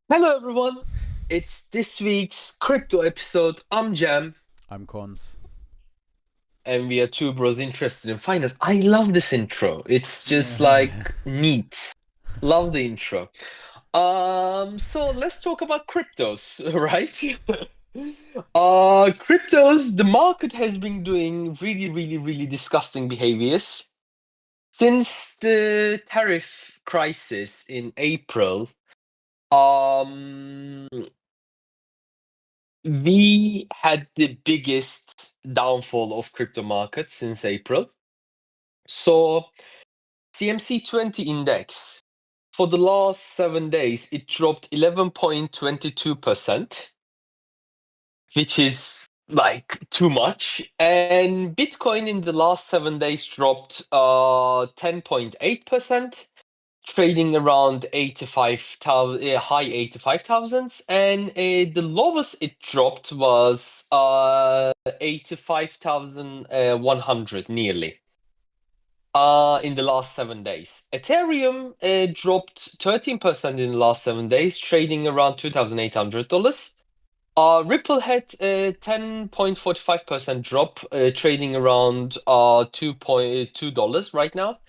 Hello, everyone. It's this week's crypto episode. I'm Jam, I'm Cons. and we are two bros interested in finance. I love this intro. It's just like neat. Love the intro. So let's talk about cryptos, right? Cryptos, the market has been doing really, really, really disgusting behaviors since the tariff crisis in April. Um, We had the biggest downfall of crypto markets since April. So CMC 20 index for the last 7 days, it dropped 11.22%, which is like too much. And Bitcoin in the last 7 days dropped 10.8%, trading around 85,000, high 85,000s, and the lowest it dropped was 85,100 nearly in the last 7 days. Ethereum dropped 13% in the last 7 days, trading around $2,800. Ripple had a 10.45% drop, trading around $2.2 right now.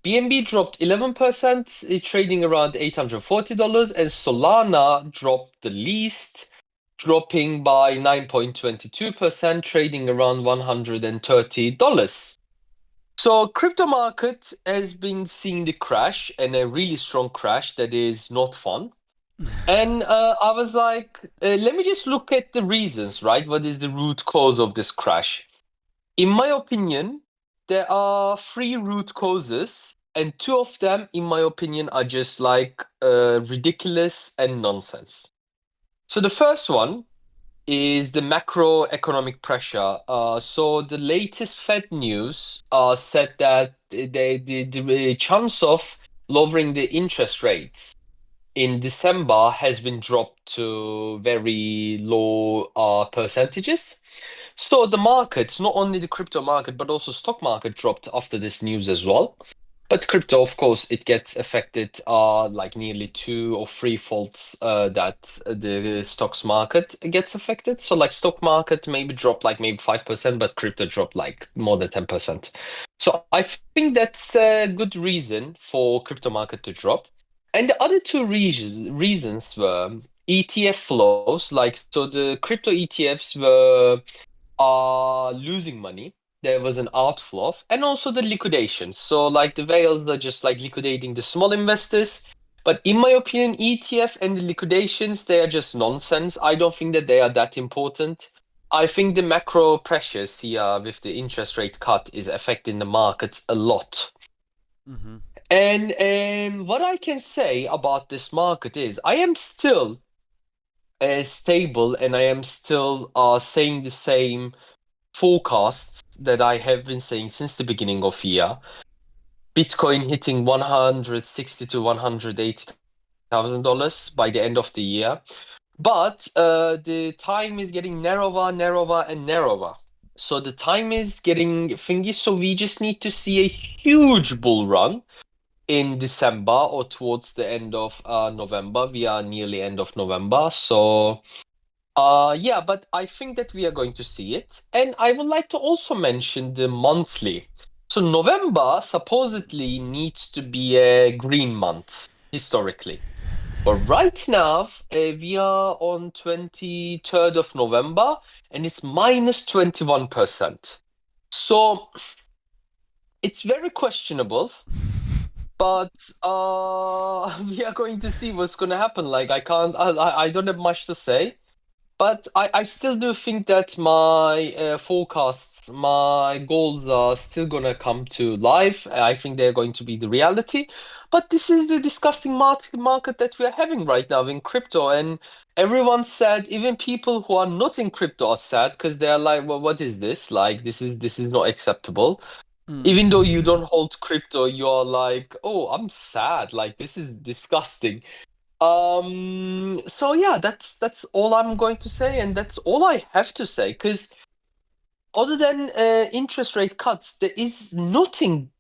BNB dropped 11%, trading around $840, and Solana dropped the least, dropping by 9.22%, trading around $130. So crypto market has been seeing the crash, and a really strong crash that is not fun. And I was like, let me just look at the reasons, right? What is the root cause of this crash? In my opinion, there are three root causes, and two of them, in my opinion, are just like ridiculous and nonsense. So the first one is the macroeconomic pressure. So the latest Fed news said that the chance of lowering the interest rates in December has been dropped to very low percentages. So the markets, not only the crypto market, but also stock market dropped after this news as well. But crypto, of course, it gets affected like nearly two or three folds that the stocks market gets affected. So like stock market maybe dropped like maybe 5%, but crypto dropped like more than 10%. So I think that's a good reason for crypto market to drop. And the other two reasons were ETF flows, like so the crypto ETFs were losing money. There was an outflow, and also the liquidations. So, like the whales are just like liquidating the small investors. But in my opinion, ETF and the liquidations, they are just nonsense. I don't think that they are that important. I think the macro pressures here with the interest rate cut is affecting the markets a lot. hmm And what I can say about this market is I am still stable, and I am still saying the same forecasts that I have been saying since the beginning of year. Bitcoin hitting 160 to $180,000 by the end of the year. But the time is getting narrower, narrower, and narrower. So the time is getting thingy. So we just need to see a huge bull run in December or towards the end of November. We are nearly end of November. So yeah, but I think that we are going to see it. And I would like to also mention the monthly. So November supposedly needs to be a green month historically. But right now, we are on 23rd of November and it's minus 21%. So it's very questionable, but we are going to see what's going to happen. Like I don't have much to say. But I still do think that my forecasts, my goals are still gonna come to life. I think they're going to be the reality. But this is the disgusting market that we are having right now in crypto. And everyone said, even people who are not in crypto are sad because they're like, well, what is this? Like, this is not acceptable. Even though you don't hold crypto, you're like, oh, I'm sad. Like, this is disgusting. So yeah, that's all I'm going to say, and that's all I have to say, because other than interest rate cuts, there is nothing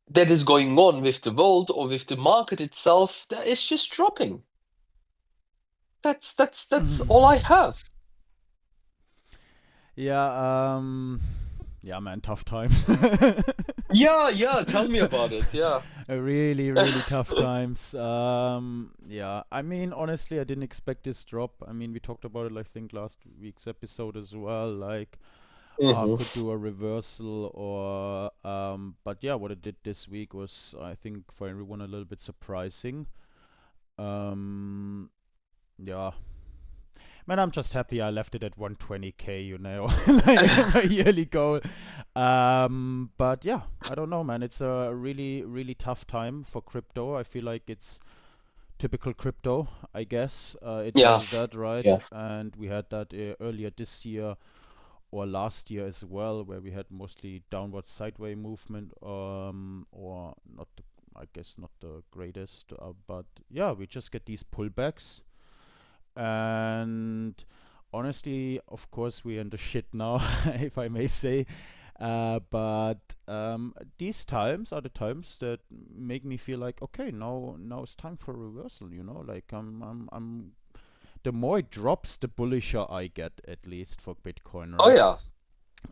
that is going on with the world or with the market itself that is just dropping. That's all I have. Yeah, yeah, man, tough times. Yeah, yeah, tell me about it. Yeah. Really, really tough times. Yeah, I mean, honestly, I didn't expect this drop. I mean, we talked about it, I think, last week's episode as well. Like, could Hmm. do a reversal or, but yeah, what it did this week was, I think, for everyone a little bit surprising. Um, yeah, man, I'm just happy I left it at 120K, like my yearly goal. But yeah, I don't know, man. It's a really, really tough time for crypto. I feel like it's typical crypto, I guess. It Yeah. does that, right? Yeah. And we had that earlier this year or last year as well, where we had mostly downward sideway movement, or not, I guess not the greatest, but yeah, we just get these pullbacks and honestly, of course, we're in the shit now, if I may say. But these times are the times that make me feel like, okay, now it's time for reversal. Like the more it drops, the bullisher I get, at least for Bitcoin, Oh right? yeah.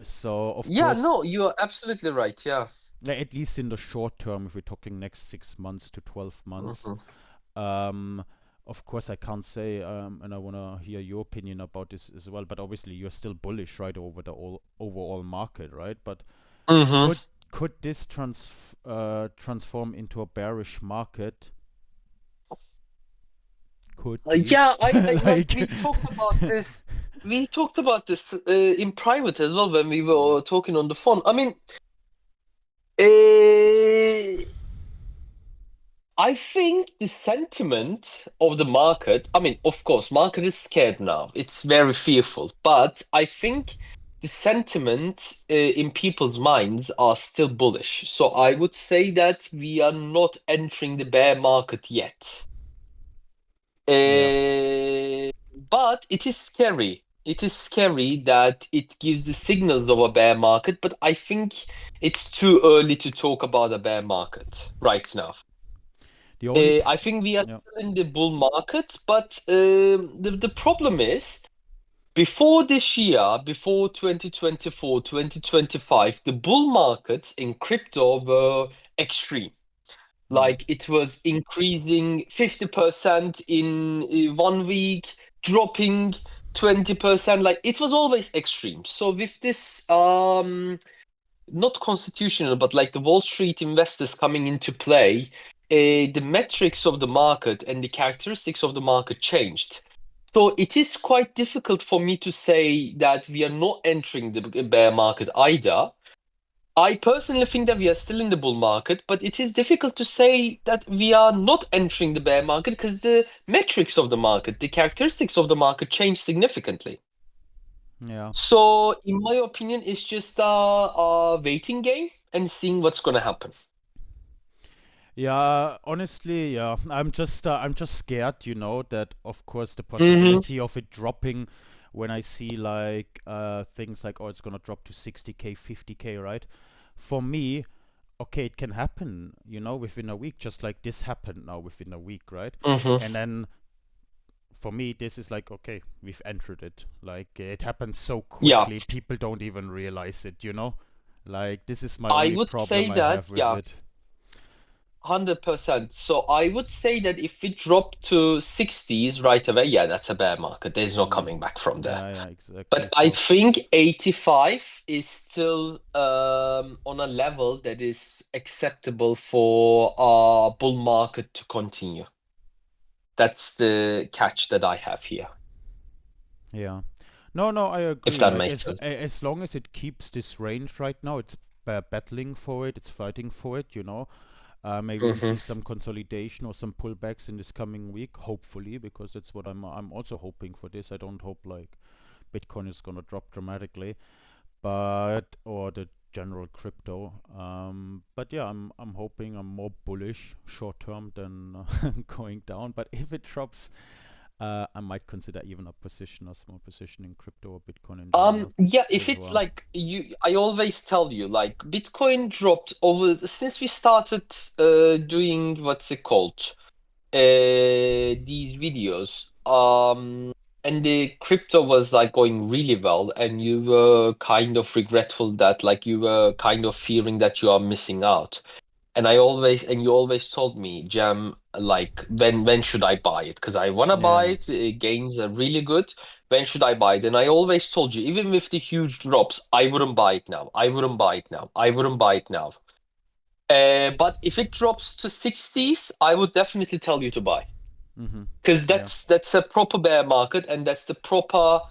So of Yeah, course, no, you're absolutely right. Yeah. like, at least in the short term, if we're talking next 6 months to 12 months, Hmm. Um, of course, I can't say, and I want to hear your opinion about this as well. But obviously, you're still bullish, right, over the overall market, right? But Hmm. could could this transform into a bearish market? Could be, Yeah, I like like, we talked about this. We talked about this in private as well when we yeah, were talking on the phone. I mean, eh, I think the sentiment of the market, I mean, of course, market is scared now. It's very fearful, but I think the sentiment in people's minds are still bullish. So I would say that we are not entering the bear market yet. yeah, But it is scary. It is scary that it gives the signals of a bear market, but I think it's too early to talk about a bear market right now. the only, I think we are yeah, still in the bull market, but the problem is before this year, before 2024, 2025, the bull markets in crypto were extreme. mm, Like it was increasing 50% in 1 week, dropping 20%. Like it was always extreme. So with this not constitutional, but like the Wall Street investors coming into play, the metrics of the market and the characteristics of the market changed. So it is quite difficult for me to say that we are not entering the bear market either. I personally think that we are still in the bull market, but it is difficult to say that we are not entering the bear market because the metrics of the market, the characteristics of the market change significantly. yeah. So, in my opinion, it's just a waiting game and seeing what's going to happen. Yeah, honestly, yeah. I'm just scared, that of course the Hmm. possibility of it dropping when I see like things like, oh, it's gonna drop to 60K, 50K, right? For me, okay, it can happen, within a week, just like this happened now within a week, right? Hmm. And then for me, this is like, okay, we've entered it. Like, it happens so Yeah, quickly, people don't even realize it. Like, this is my I only would problem say I that, have with yeah, it. 100%. So, I would say that if it dropped to 60s right away, yeah, that's a bear market. There's no Mm. coming back from there. Yeah, yeah, exactly. But I So, think 85 is still on a level that is acceptable for a bull market to continue. That's the catch that I have here, yeah. No, no, I if agree. that Like, makes as sense. as long as it keeps this range right now, it's battling for it, it's fighting for it. Maybe we Hmm. see some consolidation or some pullbacks in this coming week, hopefully, because that's what I'm also hoping for this. I don't hope like Bitcoin is gonna drop dramatically, but or the general crypto. But yeah, I'm hoping I'm more bullish short term than going down. But if it drops, I might consider even a small position in crypto or Bitcoin in general Yeah, if as it's well. like I always tell you, like Bitcoin dropped over since we started doing what's it called? these videos, and the crypto was like going really well, and you were kind of regretful that like you were kind of fearing that you are missing out. And you always told me, Jam, like when should I buy it? Because I wanna buy Yeah. it. Gains are really good. When should I buy it? And I always told you, even with the huge drops, I wouldn't buy it now. I wouldn't buy it now. I wouldn't buy it now. But if it drops to 60s, I would definitely tell you to buy. Mm-hmm. Because Yeah. that's a proper bear market, and that's the proper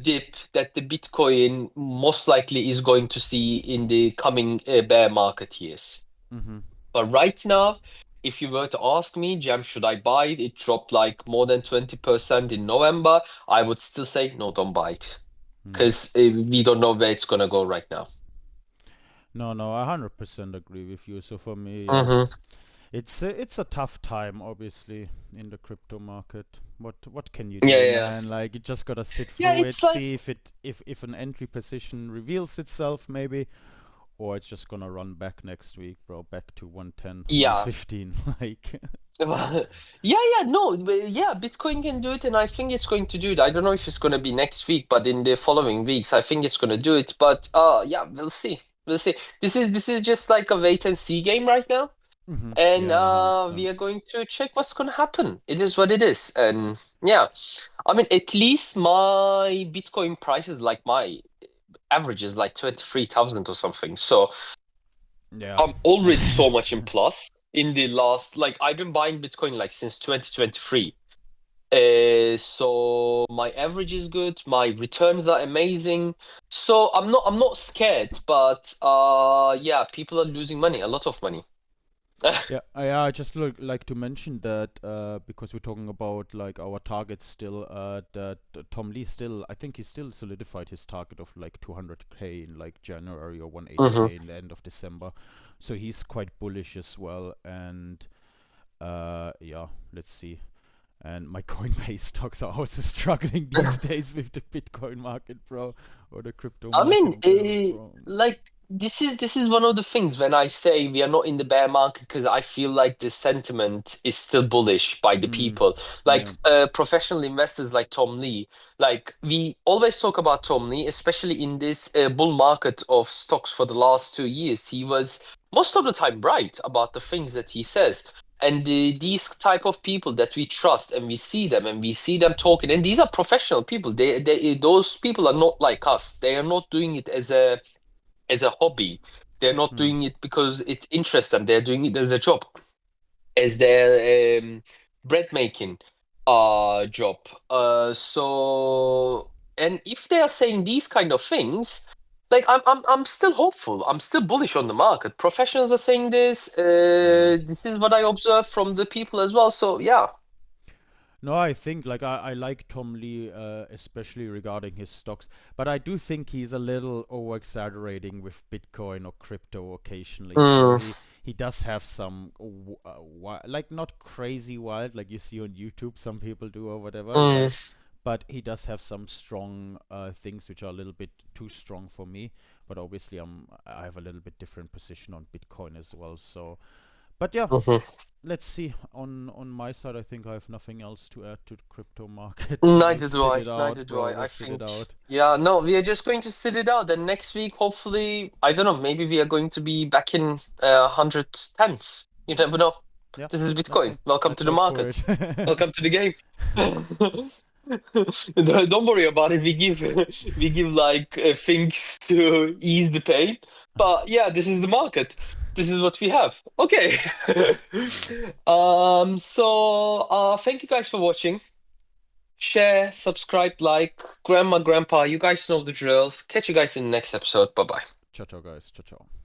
dip that the Bitcoin most likely is going to see in the coming bear market years. Mm-hmm. But right now, if you were to ask me, Jam, should I buy it? It dropped like more than 20% in November. I would still say, no, don't buy it. Mm. Because we don't know where it's gonna go right now. No, no, I 100% agree with you. So for me, yeah, Hmm. it's a tough time, obviously, in the crypto market. What can you Yeah, do, yeah, yeah. man? Like you just gotta sit Yeah, through it, it's like, see if an entry position reveals itself, maybe, or it's just gonna run back next week, bro, back to 110, yeah. 115, like. Yeah, yeah, no, yeah, Bitcoin can do it, and I think it's going to do it. I don't know if it's going to be next week, but in the following weeks, I think it's going to do it. But yeah, we'll see. We'll see. This is just like a wait and see game right now, Mm-hmm. and Yeah, we 100%. are going to check what's going to happen. It is what it is, and yeah, I mean, at least my Bitcoin price is like my average is like 23,000 or something. So Yeah. I'm already so much in plus in the last, like, I've been buying Bitcoin like since 2023. So my average is good, my returns are amazing. So I'm not scared, but yeah, people are losing money, a lot of money. Yeah, I just like to mention that because we're talking about like our targets still, that Tom Lee still, I think he still solidified his target of like 200K in like January or Hmm. 180K in the end of December, so he's quite bullish as well. And yeah, let's see. And my Coinbase stocks are also struggling these days with the Bitcoin market, bro, or the crypto I market, mean, bro. like this is one of the things when I say we are not in the bear market because I feel like the sentiment is still bullish by the Mm, people. Like yeah. professional investors like Tom Lee. Like we always talk about Tom Lee, especially in this bull market of stocks for the last 2 years. He was most of the time right about the things that he says. And these type of people that we trust and we see them talking, and these are professional people. Those people are not like us. They are not doing it as a hobby. They're not Mm. doing it because it interests them. They're doing it as a job, as their bread making job. So, and if they are saying these kind of things, like I'm still hopeful. I'm still bullish on the market. Professionals are saying this. Yeah. This is what I observe from the people as well. So yeah. No, I think like I like Tom Lee, especially regarding his stocks, but I do think he's a little over exaggerating with Bitcoin or crypto occasionally. So Mm, he does have some like not crazy wild like you see on YouTube some people do or whatever, mm, right? But he does have some strong things which are a little bit too strong for me. But obviously I have a little bit different position on Bitcoin as well. So, but yeah, mhm. let's see. On my side, I think I have nothing else to add to the crypto market. We'll Neither do sit I. it out, Neither do bro. I. We'll I sit it think, out. yeah, no, we are just going to sit it out. And next week, hopefully, I don't know, maybe we are going to be back in 110s. You never know. Yeah, This is let's Bitcoin. hope. Welcome Let's to the hope for it. market. Welcome to the game. Don't worry about it. We give like things to ease the pain. But yeah, this is the market. This is what we have. Okay. Yeah. So thank you guys for watching. Share, subscribe, like, grandma, grandpa, you guys know the drill. Catch you guys in the next episode. Bye bye. Ciao, ciao, guys. Ciao, ciao.